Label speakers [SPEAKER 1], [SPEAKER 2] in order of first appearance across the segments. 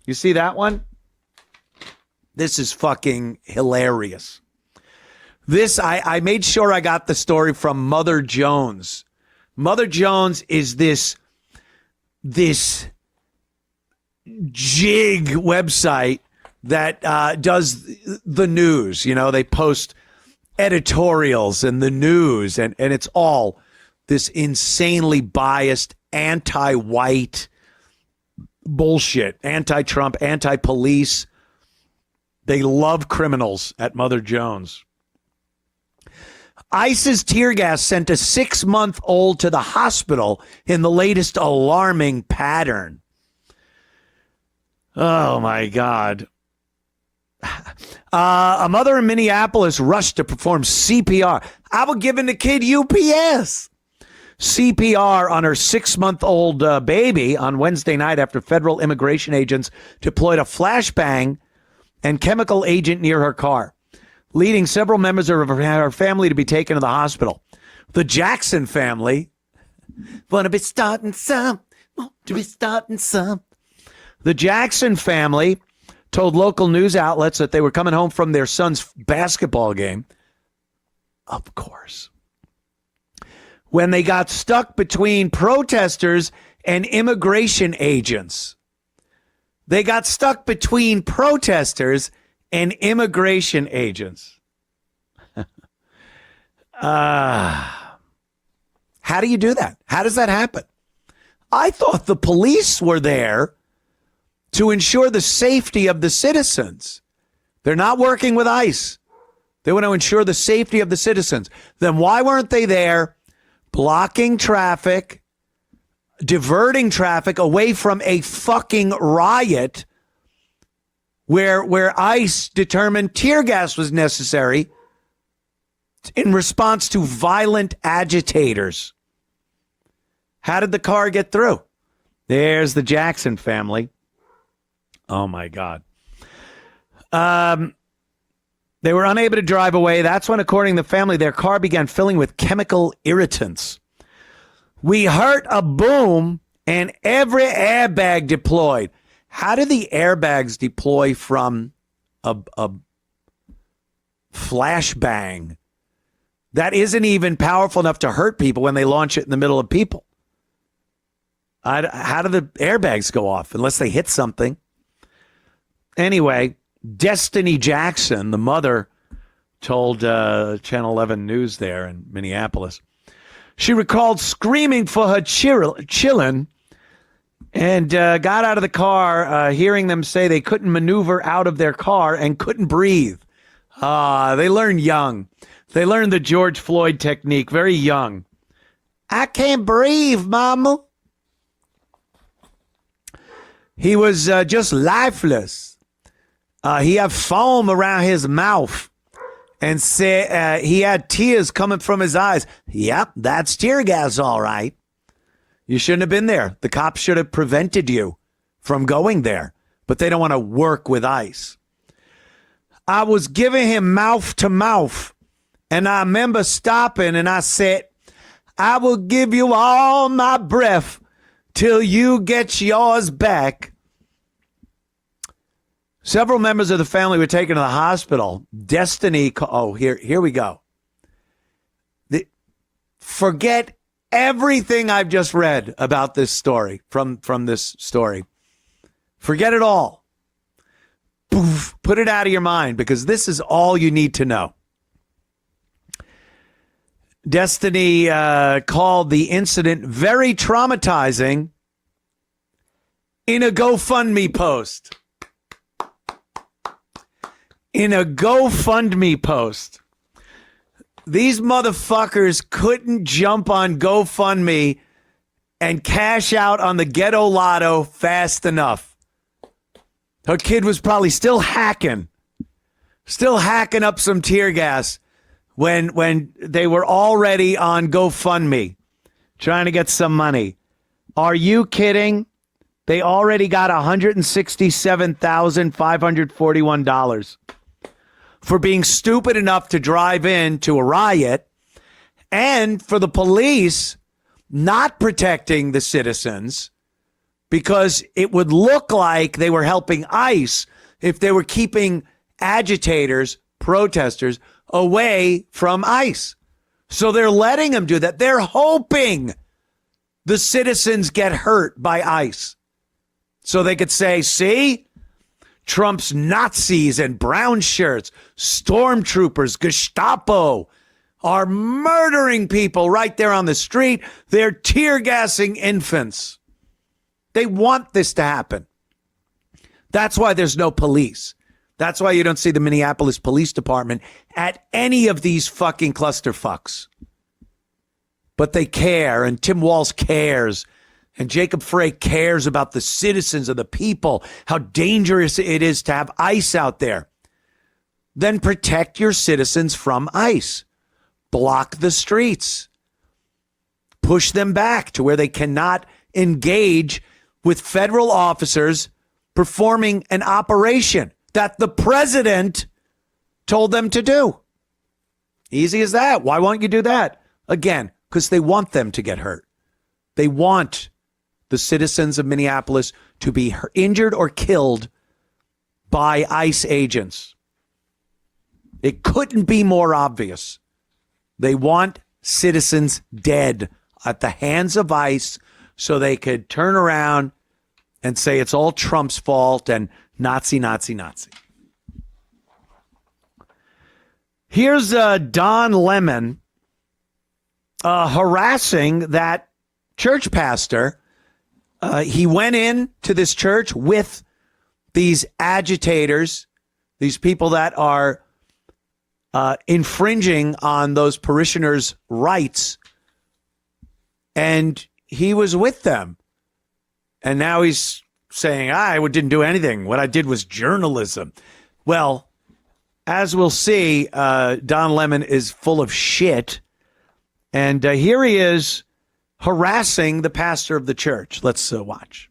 [SPEAKER 1] You see that one? This is fucking hilarious. This, I made sure I got the story from Mother Jones. Mother Jones is this jig website that does the news. You know, they post editorials and the news, and it's all this insanely biased, anti-white bullshit, anti-Trump, anti-police. They love criminals at Mother Jones. ICE's tear gas sent a 6-month-old to the hospital in the latest alarming pattern. Oh, my God. A mother in Minneapolis rushed to perform CPR. I was giving the kid UPS. CPR on her 6-month-old baby on Wednesday night after federal immigration agents deployed a flashbang and chemical agent near her car, leading several members of her family to be taken to the hospital. The Jackson family, wanna be starting some, want to be starting some. The Jackson family told local news outlets that they were coming home from their son's basketball game. Of course. When they got stuck between protesters and immigration agents. They got stuck between protesters and immigration agents. How do you do that? How does that happen? I thought the police were there to ensure the safety of the citizens. They're not working with ICE. They want to ensure the safety of the citizens. Then why weren't they there blocking traffic, diverting traffic away from a fucking riot where ICE determined tear gas was necessary in response to violent agitators? How did the car get through? There's the Jackson family. Oh, my God. They were unable to drive away. That's when, according to the family, their car began filling with chemical irritants. We heard a boom and every airbag deployed. How do the airbags deploy from a flashbang that isn't even powerful enough to hurt people when they launch it in the middle of people? How do the airbags go off unless they hit something? Anyway, Destiny Jackson, the mother, told Channel 11 News there in Minneapolis. She recalled screaming for her chillin' and got out of the car, hearing them say they couldn't maneuver out of their car and couldn't breathe. They learn young. They learned the George Floyd technique very young. I can't breathe, mama. He was just lifeless. He had foam around his mouth and said he had tears coming from his eyes. Yep, that's tear gas, all right. You shouldn't have been there. The cops should have prevented you from going there, but they don't want to work with ICE. I was giving him mouth to mouth, and I remember stopping, and I said, I will give you all my breath till you get yours back. Several members of the family were taken to the hospital. Destiny, here we go. Forget everything I've just read about this story, from this story. Forget it all. Poof, put it out of your mind, because this is all you need to know. Destiny called the incident very traumatizing in a GoFundMe post. In a GoFundMe post. These motherfuckers couldn't jump on GoFundMe and cash out on the ghetto lotto fast enough. Her kid was probably still hacking up some tear gas when they were already on GoFundMe trying to get some money. Are you kidding? They already got $167,541 for being stupid enough to drive into a riot, and for the police not protecting the citizens because it would look like they were helping ICE if they were keeping agitators, protesters, away from ICE. So they're letting them do that. They're hoping the citizens get hurt by ICE. So they could say, see, Trump's Nazis and brown shirts, stormtroopers, Gestapo are murdering people right there on the street. They're tear gassing infants. They want this to happen. That's why there's no police. That's why you don't see the Minneapolis Police Department at any of these fucking clusterfucks. But they care, and Tim Walz cares, and Jacob Frey cares about the citizens of the people, how dangerous it is to have ICE out there. Then protect your citizens from ICE. Block the streets. Push them back to where they cannot engage with federal officers performing an operation that the president told them to do. Easy as that. Why won't you do that? Again, because they want them to get hurt. They want the citizens of Minneapolis to be injured or killed by ICE agents. It couldn't be more obvious. They want citizens dead at the hands of ICE so they could turn around and say it's all Trump's fault and Nazi, Nazi, Nazi. Here's Don Lemon harassing that church pastor. He went in to this church with these agitators, these people that are infringing on those parishioners' rights. And he was with them. And now he's saying, I didn't do anything. What I did was journalism. Well, as we'll see, Don Lemon is full of shit. And here he is harassing the pastor of the church. Let's watch.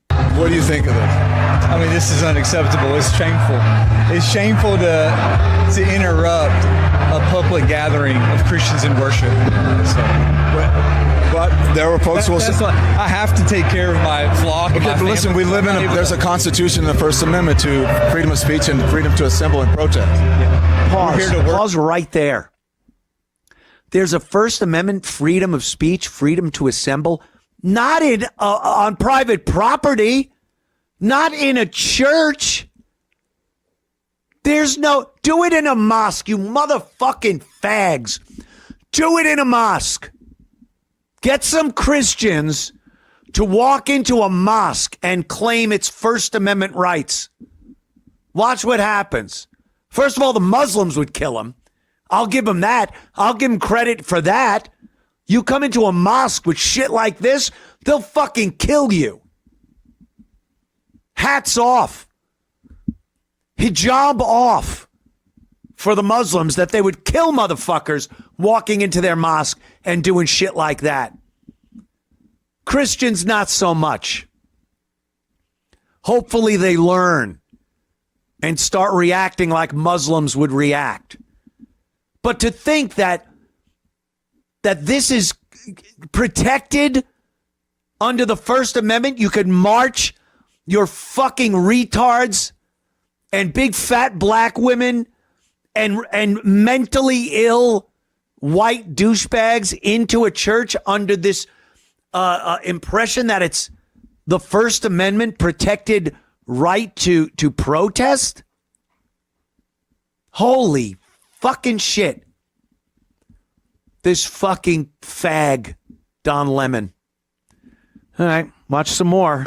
[SPEAKER 2] What do you think of this?
[SPEAKER 3] I mean, this is unacceptable. It's shameful. It's shameful to interrupt a public gathering of Christians in worship.
[SPEAKER 2] But there were folks who will say,
[SPEAKER 3] I have to take care of my flock.
[SPEAKER 2] okay, but listen, we live there's a constitution in the First Amendment to freedom of speech and freedom to assemble and protest.
[SPEAKER 3] Yeah.
[SPEAKER 1] Pause right there. There's a First Amendment freedom of speech, freedom to assemble, not in on private property, not in a church. There's no, do it in a mosque, you motherfucking fags. Do it in a mosque. Get some Christians to walk into a mosque and claim its First Amendment rights. Watch what happens. First of all, the Muslims would kill them. I'll give them that. I'll give them credit for that. You come into a mosque with shit like this, they'll fucking kill you. Hats off. Hijab off for the Muslims that they would kill motherfuckers walking into their mosque and doing shit like that. Christians, not so much. Hopefully they learn and start reacting like Muslims would react. But to think that this is protected under the First Amendment, you could march your fucking retards and big fat black women and mentally ill white douchebags into a church under this impression that it's the First Amendment protected right to protest? Holy fucking shit. This fucking fag, Don Lemon. All right, watch some more.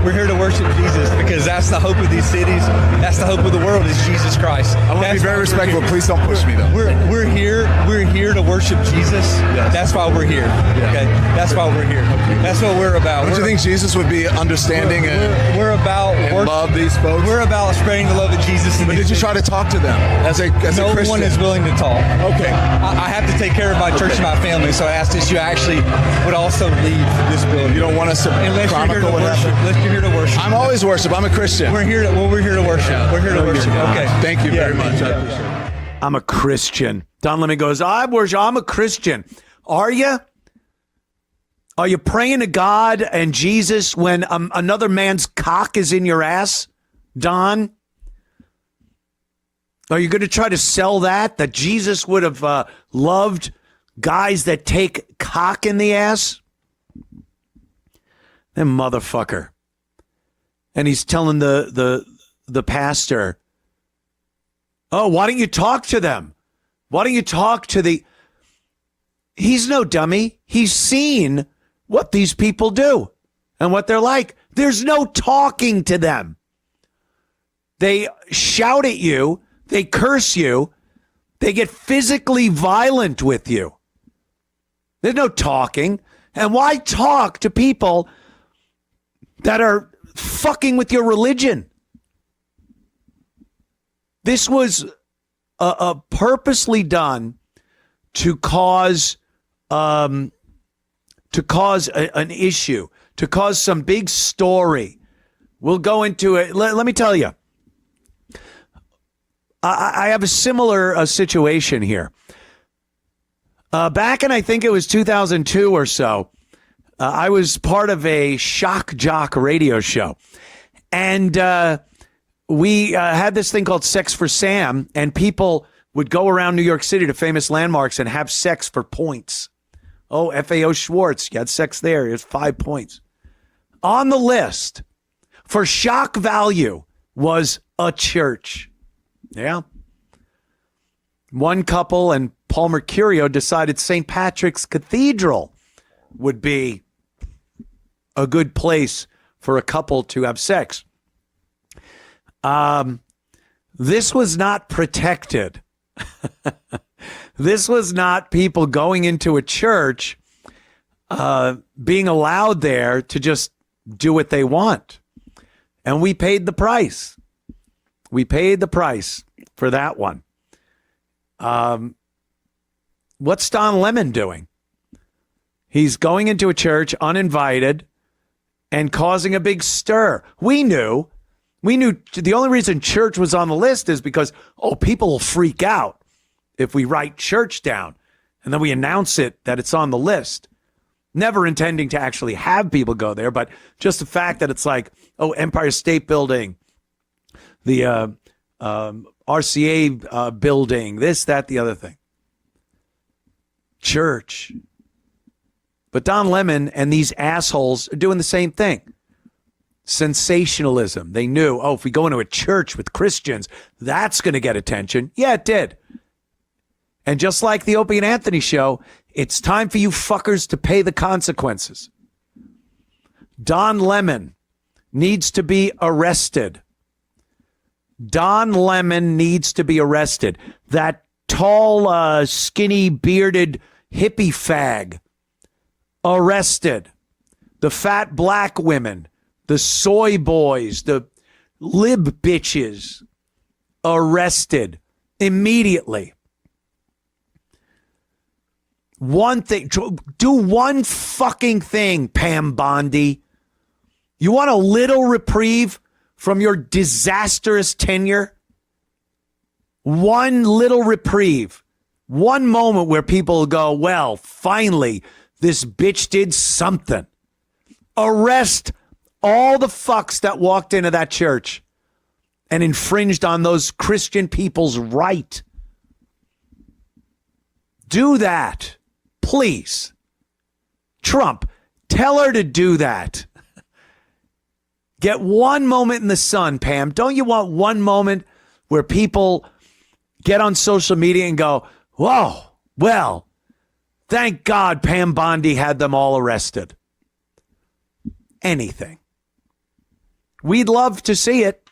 [SPEAKER 3] We're here to worship Jesus because that's the hope of these cities. That's the hope of the world is Jesus Christ.
[SPEAKER 2] I want to be very respectful. Please don't push me, though.
[SPEAKER 3] We're here to worship Jesus. Yes. That's why we're here. Yeah. Okay, that's why we're here. Okay. That's what we're about.
[SPEAKER 2] Don't you think Jesus would be understanding
[SPEAKER 3] we're about
[SPEAKER 2] and love these folks?
[SPEAKER 3] We're about spreading the love of Jesus.
[SPEAKER 2] But did you try to talk to them as a Christian?
[SPEAKER 3] No one is willing to talk.
[SPEAKER 2] Okay.
[SPEAKER 3] I have to take care of my church and my family, so I asked that you actually would also leave this building.
[SPEAKER 2] You don't want us to chronicle what happened?
[SPEAKER 3] Unless you're here to worship.
[SPEAKER 2] I'm always worship. I'm a Christian.
[SPEAKER 3] We're here to worship.
[SPEAKER 2] Yeah.
[SPEAKER 3] We're here to worship. Okay.
[SPEAKER 2] Thank you very much. I appreciate it.
[SPEAKER 1] I'm a Christian. Don Lemon goes, I'm a Christian. Are you? Are you praying to God and Jesus when another man's cock is in your ass, Don? Are you going to try to sell that Jesus would have loved guys that take cock in the ass? That motherfucker. And he's telling the pastor, oh, why don't you talk to them? Why don't you talk to the... He's no dummy. He's seen what these people do and what they're like. There's no talking to them. They shout at you. They curse you. They get physically violent with you. There's no talking. And why talk to people that are fucking with your religion? This was purposely done to cause an issue, to cause some big story. We'll go into it. Let me tell you, I have a similar situation here. Back in, I think it was 2002 or so, I was part of a shock jock radio show. And we had this thing called Sex for Sam, and people would go around New York City to famous landmarks and have sex for points. Oh, FAO Schwartz, you had sex there. Here's 5 points. On the list for shock value was a church. Yeah. One couple and Paul Mercurio decided St. Patrick's Cathedral would be a good place for a couple to have sex. This was not protected. This was not people going into a church, being allowed there to just do what they want. And we paid the price. We paid the price for that one. What's Don Lemon doing? He's going into a church uninvited and causing a big stir. We knew the only reason church was on the list is because, people will freak out if we write church down and then we announce it that it's on the list. Never intending to actually have people go there, but just the fact that it's like, Empire State Building, the RCA building, this, that, the other thing. Church. But Don Lemon and these assholes are doing the same thing. Sensationalism. They knew, if we go into a church with Christians, that's going to get attention. Yeah, it did. And just like the Opie and Anthony show, it's time for you fuckers to pay the consequences. Don Lemon needs to be arrested. Don Lemon needs to be arrested. That tall, skinny, bearded hippie fag, arrested. The fat black women, the soy boys, the lib bitches, arrested immediately. One thing, do one fucking thing, Pam Bondi. You want a little reprieve from your disastrous tenure? One little reprieve. One moment where people go, well, finally, this bitch did something. Arrest all the fucks that walked into that church and infringed on those Christian people's right. Do that. Please. Trump, tell her to do that. Get one moment in the sun, Pam. Don't you want one moment where people get on social media and go, whoa, well, thank God Pam Bondi had them all arrested. Anything. We'd love to see it.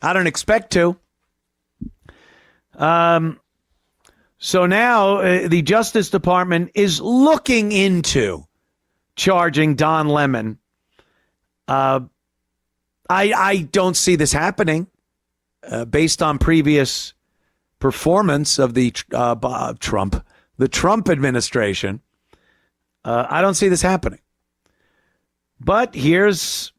[SPEAKER 1] I don't expect to. So now the Justice Department is looking into charging Don Lemon. I don't see this happening based on previous performance of the Trump administration. I don't see this happening. But here's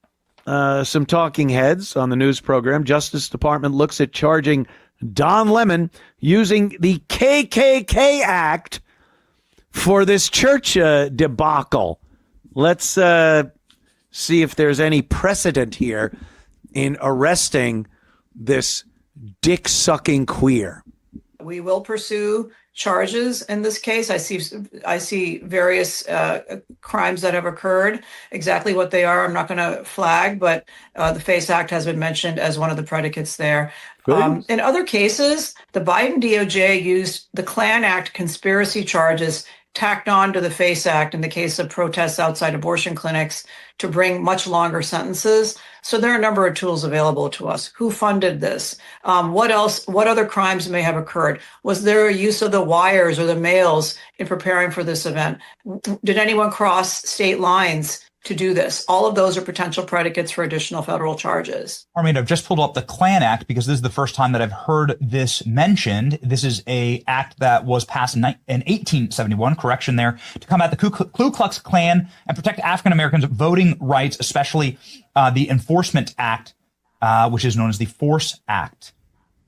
[SPEAKER 1] some talking heads on the news program. Justice Department looks at charging Don Lemon using the KKK Act for this church debacle Let's see if there's any precedent here in arresting this dick-sucking queer.
[SPEAKER 4] We will pursue charges in this case. I see various crimes that have occurred. Exactly what they are, I'm not going to flag, but the FACE Act has been mentioned as one of the predicates there. In other cases, the Biden DOJ used the Klan Act conspiracy charges tacked on to the FACE Act in the case of protests outside abortion clinics to bring much longer sentences. So there are a number of tools available to us. Who funded this? What else? What other crimes may have occurred? Was there a use of the wires or the mails in preparing for this event? Did anyone cross state lines to do this? All of those are potential predicates for additional federal charges.
[SPEAKER 5] Armin, I've just pulled up the Klan Act because this is the first time that I've heard this mentioned. This is a act that was passed in 1871, correction there, to combat the Ku Klux Klan and protect African Americans' voting rights, especially the Enforcement Act, which is known as the Force Act.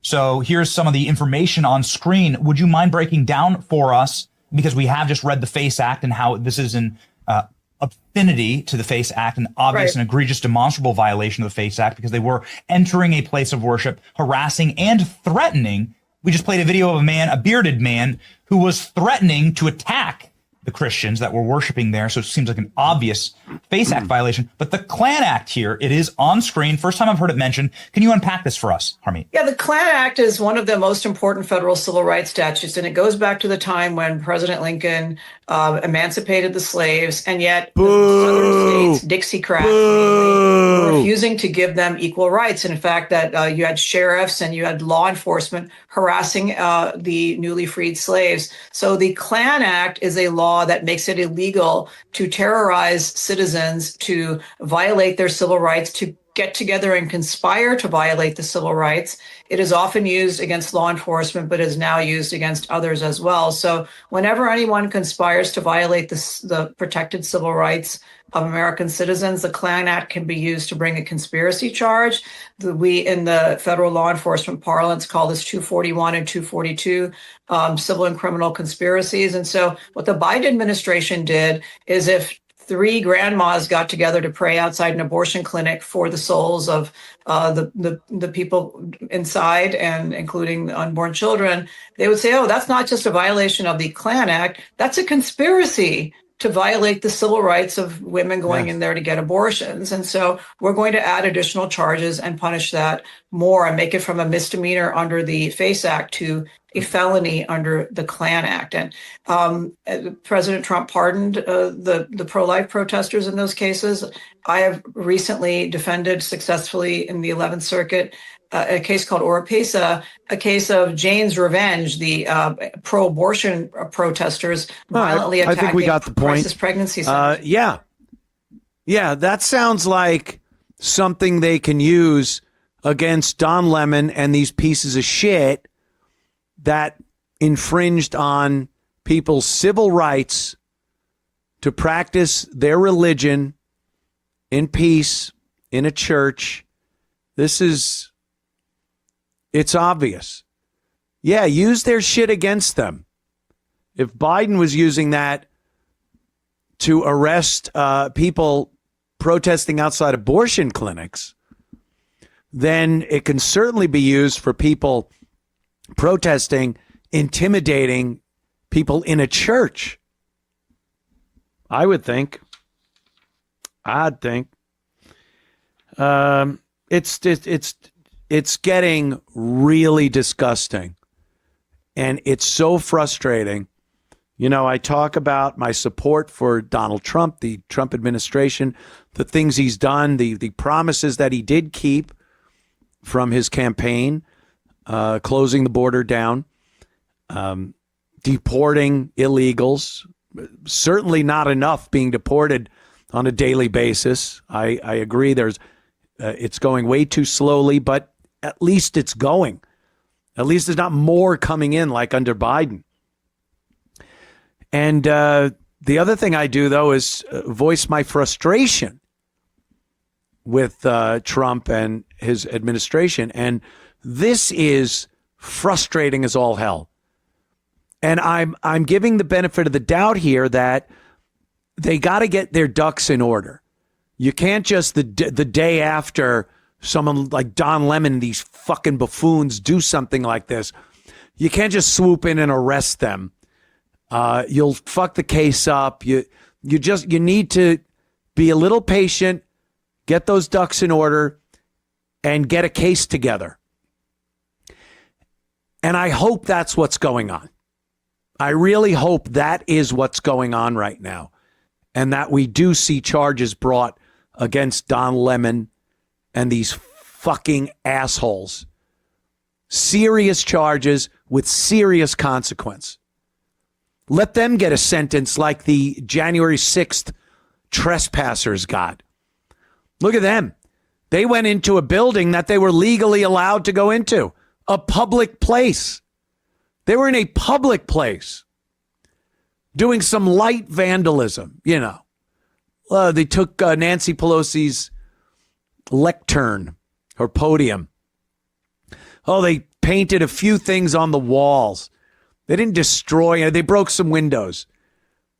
[SPEAKER 5] So here's some of the information on screen. Would you mind breaking down for us, because we have just read the FACE Act and how this is in affinity to the FACE Act, an obvious and egregious demonstrable violation of the FACE Act, because they were entering a place of worship, harassing and threatening. We just played a video of a man, a bearded man, who was threatening to attack the Christians that were worshiping there. So it seems like an obvious FACE Act violation. But the Klan Act here, it is on screen. First time I've heard it mentioned. Can you unpack this for us, Harmeet?
[SPEAKER 4] Yeah, the Klan Act is one of the most important federal civil rights statutes, and it goes back to the time when President Lincoln emancipated the slaves, and yet the southern states, Dixiecrats, were refusing to give them equal rights. And in fact, that you had sheriffs and you had law enforcement harassing the newly freed slaves. So the Klan Act is a law that makes it illegal to terrorize citizens, to violate their civil rights, to get together and conspire to violate the civil rights. It is often used against law enforcement, but is now used against others as well. So whenever anyone conspires to violate the protected civil rights of American citizens, the Klan Act can be used to bring a conspiracy charge. We, in the federal law enforcement parlance, call this 241 and 242 civil and criminal conspiracies. And so what the Biden administration did is, if three grandmas got together to pray outside an abortion clinic for the souls of the people inside, and including the unborn children, they would say, oh, that's not just a violation of the Klan Act, that's a conspiracy to violate the civil rights of women going in there to get abortions. And so we're going to add additional charges and punish that more and make it from a misdemeanor under the FACE Act to a felony under the Klan Act. And President Trump pardoned the pro-life protesters in those cases. I have recently defended successfully in the 11th Circuit a case called Oropesa, a case of Jane's Revenge, the pro-abortion protesters violently attacking
[SPEAKER 1] I think we got the point.
[SPEAKER 4] crisis pregnancy centers.
[SPEAKER 1] Yeah, that sounds like something they can use against Don Lemon and these pieces of shit that infringed on people's civil rights to practice their religion in peace in a church. It's obvious. Yeah, use their shit against them. If Biden was using that to arrest people protesting outside abortion clinics, then it can certainly be used for people protesting, intimidating people in a church. I'd think. It's getting really disgusting, and it's so frustrating. You know, I talk about my support for Donald Trump, the Trump administration, the things he's done, the promises that he did keep from his campaign, closing the border down, deporting illegals, certainly not enough being deported on a daily basis. I agree it's going way too slowly, but at least it's going. At least there's not more coming in like under Biden. And the other thing I do, though, is voice my frustration with Trump and his administration. And this is frustrating as all hell. And I'm giving the benefit of the doubt here that they got to get their ducks in order. You can't just the day after someone like Don Lemon, these fucking buffoons, do something like this. You can't just swoop in and arrest them. You'll fuck the case up. You need to be a little patient, get those ducks in order, and get a case together. And I hope that's what's going on. I really hope that is what's going on right now, and that we do see charges brought against Don Lemon and these fucking assholes. Serious charges with serious consequence. Let them get a sentence like the January 6th trespassers got. Look at them. They went into a building that they were legally allowed to go into, a public place. They were in a public place doing some light vandalism, you know. They took Nancy Pelosi's lectern, her podium. Oh, they painted a few things on the walls. They didn't destroy it. They broke some windows.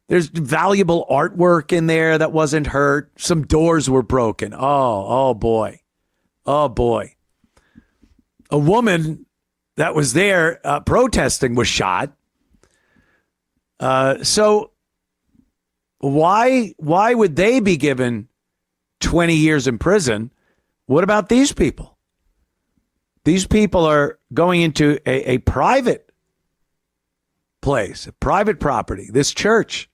[SPEAKER 1] There's valuable artwork in there that wasn't hurt. Some doors were broken. Oh boy. Oh, boy. A woman that was there protesting was shot. So why would they be given 20 years in prison? What about these people? These people are going into a private place, a private property, this church,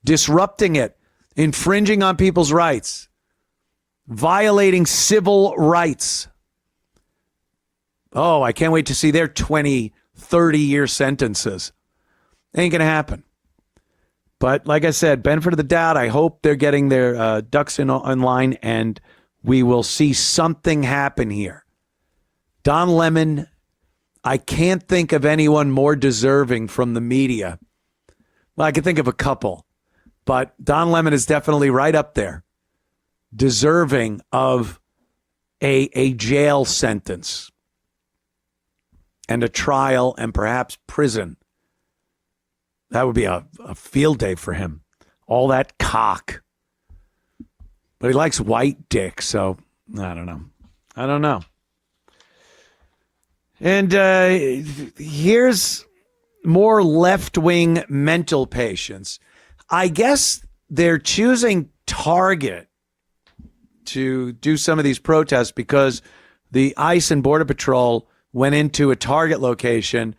[SPEAKER 1] disrupting it, infringing on people's rights, violating civil rights. Oh, I can't wait to see their 20, 30-year sentences. Ain't going to happen. But like I said, benefit of the doubt, I hope they're getting their ducks in line and we will see something happen here. Don Lemon, I can't think of anyone more deserving from the media. Well, I can think of a couple, but Don Lemon is definitely right up there, deserving of a jail sentence and a trial and perhaps prison. That would be a field day for him. All that cock. But he likes white dick, so I don't know. And here's more left-wing mental patients. I guess they're choosing Target to do some of these protests because the ICE and Border Patrol went into a Target location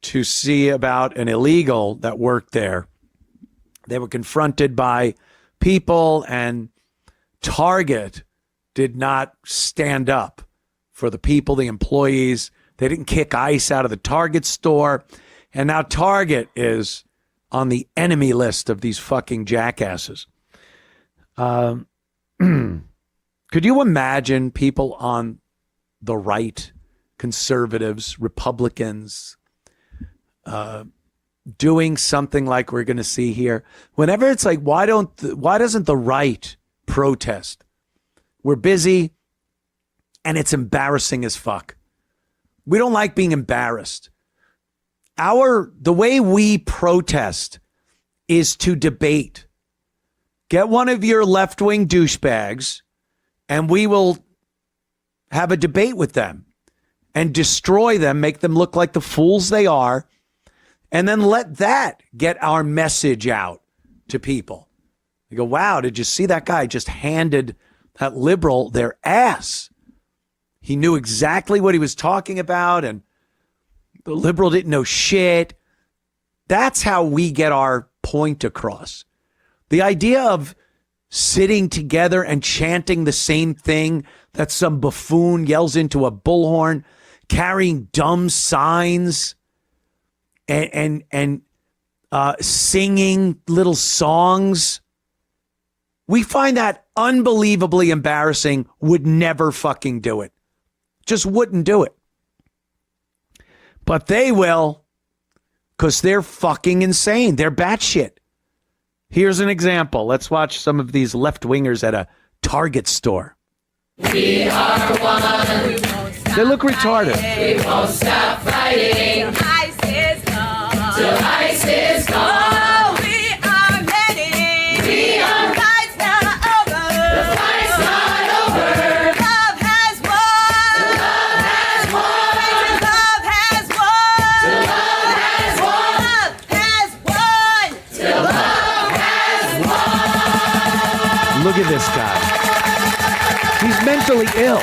[SPEAKER 1] to see about an illegal that worked there. They were confronted by people, and Target did not stand up for the people, the employees. They didn't kick ICE out of the Target store. And now Target is on the enemy list of these fucking jackasses. Could you imagine people on the right, conservatives, Republicans, doing something like we're going to see here? Whenever it's like, why doesn't the right protest? We're busy and it's embarrassing as fuck. We don't like being embarrassed. The way we protest is to debate. Get one of your left-wing douchebags and we will have a debate with them and destroy them, make them look like the fools they are, and then let that get our message out to people. You go, wow, did you see that guy just handed that liberal their ass? He knew exactly what he was talking about, and the liberal didn't know shit. That's how we get our point across. The idea of sitting together and chanting the same thing that some buffoon yells into a bullhorn, carrying dumb signs and singing little songs. We find that unbelievably embarrassing, would never fucking do it. Just wouldn't do it. But they will, because they're fucking insane. They're batshit. Here's an example. Let's watch some of these left-wingers at a Target store.
[SPEAKER 6] We are one.
[SPEAKER 1] They look retarded.
[SPEAKER 6] We won't stop fighting. ICE is gone. Till ICE is gone. Oh, we are ready. We
[SPEAKER 1] Look at this guy. He's mentally ill.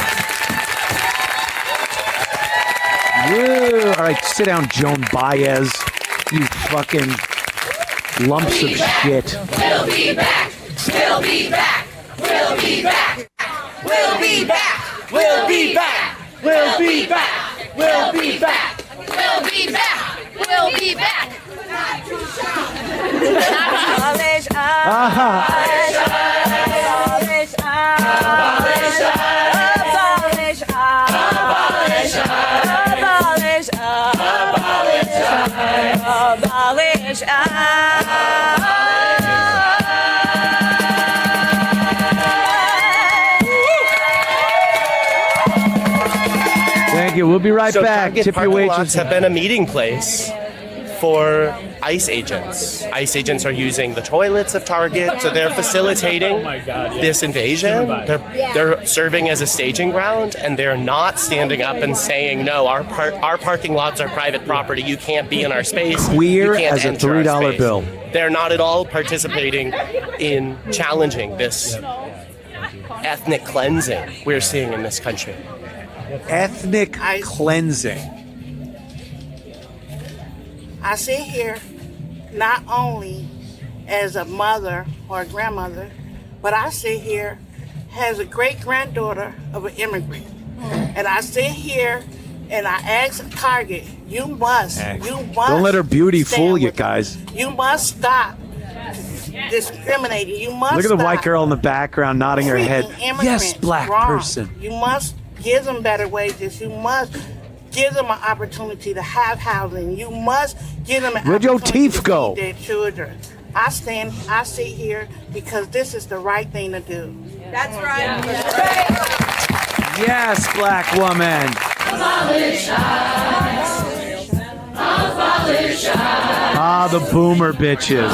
[SPEAKER 1] Woo. All right, sit down, Joan Baez. You fucking lumps of shit.
[SPEAKER 6] We'll be back. We'll be back. We'll be back. We'll be back. We'll be back. We'll be back. We'll be back. We'll be back. We'll be back. Abolish, abolish, abolish, abolish, abolish, abolish, abolish, abolish,
[SPEAKER 1] Thank you. We'll be right back.
[SPEAKER 7] Target
[SPEAKER 1] Tip your
[SPEAKER 7] parking
[SPEAKER 1] wages.
[SPEAKER 7] lots have been a meeting place for ICE agents. ICE agents are using the toilets of Target, so they're facilitating this invasion. They're serving as a staging ground, and they're not standing up and saying, no, our parking lots are private property. You can't be in our space.
[SPEAKER 1] Queer
[SPEAKER 7] You can't
[SPEAKER 1] as a
[SPEAKER 7] enter our
[SPEAKER 1] $3
[SPEAKER 7] space."
[SPEAKER 1] bill.
[SPEAKER 7] They're not at all participating in challenging this ethnic cleansing we're seeing in this country.
[SPEAKER 1] Ethnic cleansing.
[SPEAKER 8] I sit here not only as a mother or a grandmother, but I sit here as a great-granddaughter of an immigrant. And I sit here and I ask Target, you must.
[SPEAKER 1] Don't let her beauty
[SPEAKER 8] stand
[SPEAKER 1] fool you,
[SPEAKER 8] with
[SPEAKER 1] guys.
[SPEAKER 8] them. You must stop discriminating. You must
[SPEAKER 1] Look at the
[SPEAKER 8] stop
[SPEAKER 1] white girl in the background nodding her head.
[SPEAKER 8] treating immigrants
[SPEAKER 1] Yes, black
[SPEAKER 8] wrong.
[SPEAKER 1] person.
[SPEAKER 8] You must give them better wages. You must give them an opportunity to have housing. You must give them an
[SPEAKER 1] Where'd your
[SPEAKER 8] opportunity
[SPEAKER 1] teeth
[SPEAKER 8] to
[SPEAKER 1] go?
[SPEAKER 8] feed their children. I sit here because this is the right thing to do.
[SPEAKER 9] That's right.
[SPEAKER 1] Yes, black woman. Ah, the boomer bitches.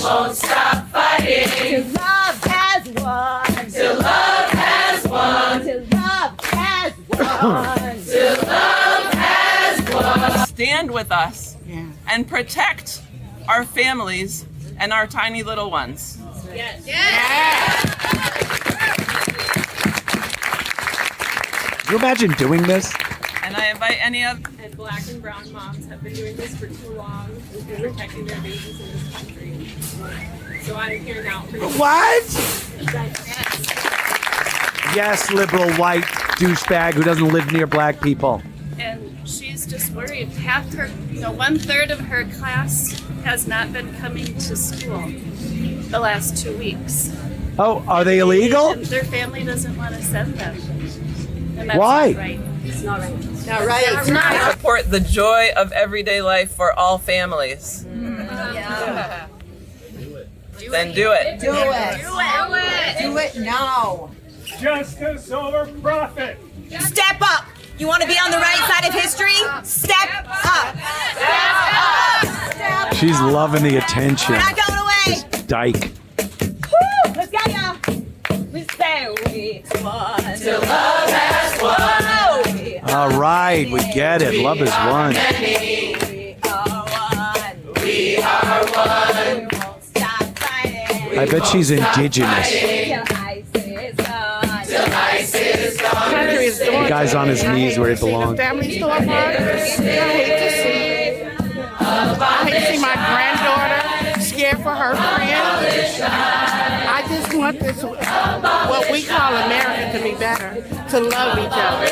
[SPEAKER 6] Won't stop fighting.
[SPEAKER 9] Till love has won.
[SPEAKER 6] Till love has won.
[SPEAKER 9] Till love has won.
[SPEAKER 6] Till love has won.
[SPEAKER 10] Stand with us and protect our families and our tiny little ones.
[SPEAKER 9] Yes.
[SPEAKER 1] Can you imagine doing this?
[SPEAKER 10] And I invite any of
[SPEAKER 11] And black and brown moms have been doing this for too long. We've been protecting their babies in this country. So I'm here now for you.
[SPEAKER 1] What? Yes, liberal white douchebag who doesn't live near black people.
[SPEAKER 11] And she's just worried. Half her, 1/3 of her class has not been coming to school the last 2 weeks.
[SPEAKER 1] Oh, are they illegal?
[SPEAKER 11] And their family doesn't want to send them. And that's
[SPEAKER 1] Why?
[SPEAKER 11] Not right. It's not right.
[SPEAKER 9] Not right.
[SPEAKER 11] It's not.
[SPEAKER 10] support the joy of everyday life for all families. Then do it.
[SPEAKER 9] Do it. Do it now.
[SPEAKER 3] Justice over profit.
[SPEAKER 9] Step up. You want to be on the right side of history? Step up.
[SPEAKER 1] She's loving the attention.
[SPEAKER 9] We're not going away.
[SPEAKER 1] Dyke.
[SPEAKER 9] Woo, let's go, y'all. We say we won.
[SPEAKER 6] Till love has won.
[SPEAKER 1] All right, we get it. Love is one.
[SPEAKER 9] We are one.
[SPEAKER 6] We are one.
[SPEAKER 9] We won't stop fighting.
[SPEAKER 1] I bet she's indigenous.
[SPEAKER 9] Till ICE is gone.
[SPEAKER 6] Till ICE is gone.
[SPEAKER 8] Country is doing
[SPEAKER 1] The guy's on his knees where he belongs.
[SPEAKER 8] Family store party. I hate to see it. I hate to see my granddaughter scared for her friends. I just want this, what we call America, to be better, to love each other.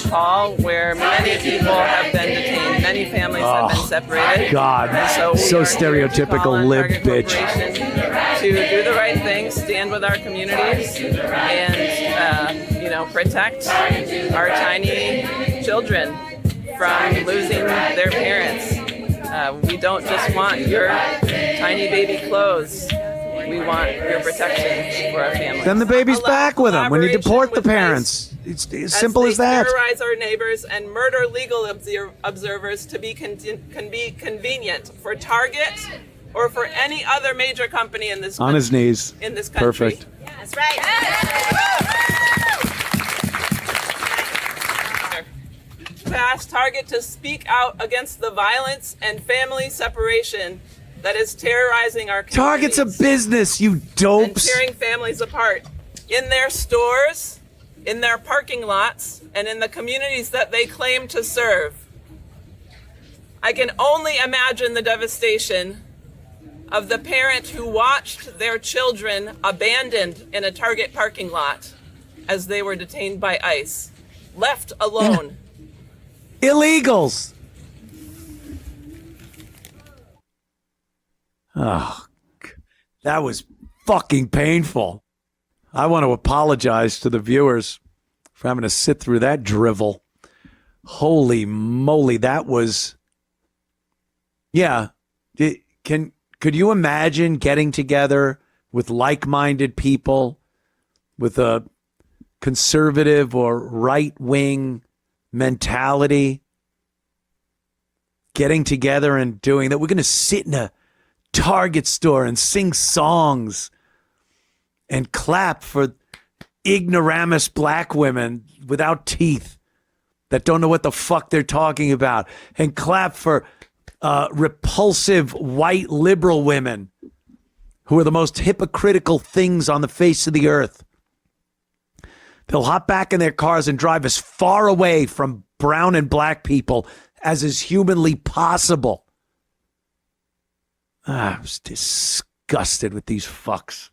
[SPEAKER 10] Paul, where many people have been detained, many families have been separated.
[SPEAKER 1] God,
[SPEAKER 10] So we
[SPEAKER 1] so
[SPEAKER 10] are here to call
[SPEAKER 1] stereotypical
[SPEAKER 10] on
[SPEAKER 1] lib
[SPEAKER 10] Target
[SPEAKER 1] bitch.
[SPEAKER 10] Corporation to do the right thing, stand with our communities, and protect our tiny children from losing their parents. We don't just want your tiny baby clothes. We want your protection for our families.
[SPEAKER 1] Then the baby's back with them when you deport the parents. It's as simple as that.
[SPEAKER 10] Terrorize our neighbors and murder legal observers to be convenient for Target or for any other major company in this
[SPEAKER 1] On his knees.
[SPEAKER 10] in this country.
[SPEAKER 1] Perfect.
[SPEAKER 9] That's right.
[SPEAKER 10] To ask Target to speak out against the violence and family separation that is terrorizing our communities.
[SPEAKER 1] Target's a business, you
[SPEAKER 10] And
[SPEAKER 1] dopes.
[SPEAKER 10] tearing families apart in their stores, in their parking lots, and in the communities that they claim to serve. I can only imagine the devastation of the parent who watched their children abandoned in a Target parking lot as they were detained by ICE, left alone.
[SPEAKER 1] Illegals. Oh, that was fucking painful. I want to apologize to the viewers for having to sit through that drivel. Holy moly, that was... Yeah. Could you imagine getting together with like-minded people with a conservative or right-wing mentality, getting together and doing that? We're going to sit in a Target store and sing songs and clap for ignoramus black women without teeth that don't know what the fuck they're talking about, and clap for repulsive white liberal women who are the most hypocritical things on the face of the earth. They'll hop back in their cars and drive as far away from brown and black people as is humanly possible. I was disgusted with these fucks.